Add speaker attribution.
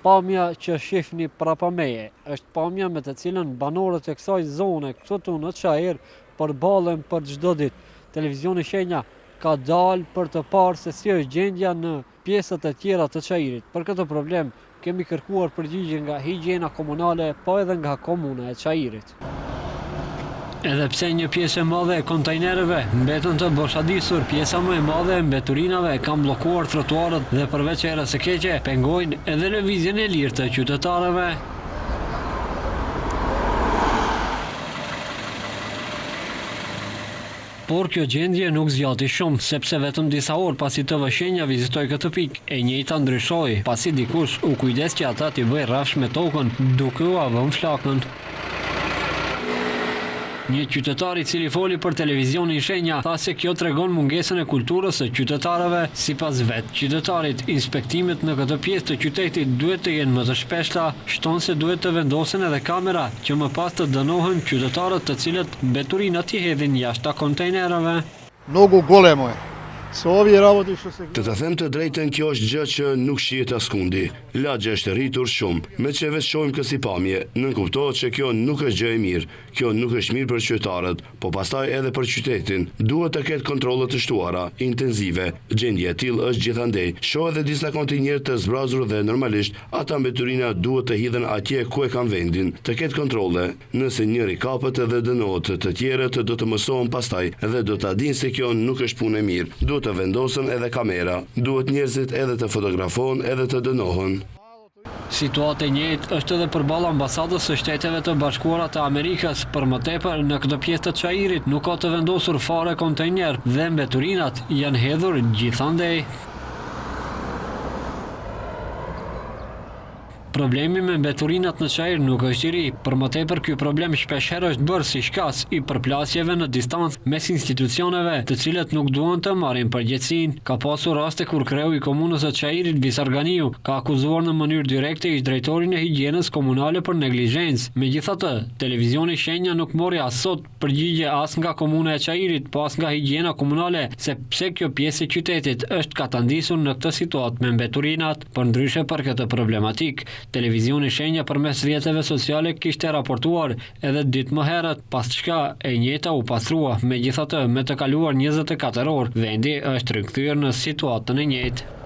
Speaker 1: Pamja që shihni prapa meje është pamja me të cilën banorët e kësaj zone këtu në Çajër përballen për çdo ditë. Televizioni Shenja ka dalë për të parë se si është gjendja në pjesët e tjera të Çajirit. Për këtë problem kemi kërkuar përgjigje nga higjiena komunale, po edhe nga komuna e Çajirit. Edhe pse një pjesë e madhe e kontajnerëve mbetën të boshadisur, pjesa më e madhe e mbeturinave kanë bllokuar trotuarët dhe përveç erës së keqe, pengojnë edhe lëvizjen e lirë të qytetarëve. Por kjo gjendje nuk zgjati shumë, sepse vetëm disa orë pasi TV Shenja vizitoi këtë pikë, e njëjta ndryshoi, pasi dikush u kujdes që ata t'i bëjë rrafsh me tokën, duke u avënë flakën. Një qytetar i cili foli për televizionin Shenja tha se kjo tregon mungesën e kulturës së qytetarëve. Sipas vet qytetarit, inspektimet në këtë pjesë të qytetit duhet të jenë më të shpeshta, shton se duhet të vendosen edhe kamera që më pas të dënohen qytetarët të cilët mbeturinat i hedhin jashtë kontejnerave.
Speaker 2: Mnogo golemo je.
Speaker 3: Të të them të drejtën, kjo është gjë që nuk shihet askundi. Lagja është rritur shumë, me që vetë shohim kësi pamje, nënkuptohet që kjo nuk është gjë e mirë, kjo nuk është mirë për qytetarët, po pastaj edhe për qytetin. Duhet të ketë kontrolle të shtuara, intensive. Gjendja e tillë është gjithandej. Shoh edhe disa kontinjerë të zbrazur dhe normalisht ata mbeturina duhet të hidhen atje ku e kanë vendin, të ketë kontrolle. Nëse njëri kapet edhe dënohet, të tjerët do të mësohen pastaj dhe do ta dinë se kjo nuk është punë e mirë. Të vendosen edhe kamera, duhet njerëzit edhe të fotografohen edhe të dënohen.
Speaker 1: Situatë e njëjtë është edhe përballë ambasadës së Shteteve të Bashkuara të Amerikës. Për më tepër, në këtë pjesë të Çajirit nuk ka të vendosur fare kontejner dhe mbeturinat janë hedhur gjithandej. Problemi me mbeturinat në Çajir nuk është i ri, për më tepër ky problem shpeshherë është bërë si shkas i përplasjeve në distancë mes institucioneve, të cilët nuk duan të marrin përgjegjësinë. Ka pasur raste kur kreu i komunës së Çajirit Visarganiu ka akuzuar në mënyrë direkte ish drejtorin e higjienës komunale për neglizhencë. Megjithatë, televizioni Shenja nuk mori as sot përgjigje as nga komuna e Çajirit, po as nga higjiena komunale, se pse kjo pjesë e qytetit është katandisur në këtë situatë me mbeturinat. Përndryshe për këtë problematik, televizioni Shenja përmes rrjeteve sociale kishte raportuar edhe ditë më herët, pas çka e njëjta u pastrua. Megjithatë, me të kaluar 24 orë, vendi është rikthyer në situatën e njëjtë.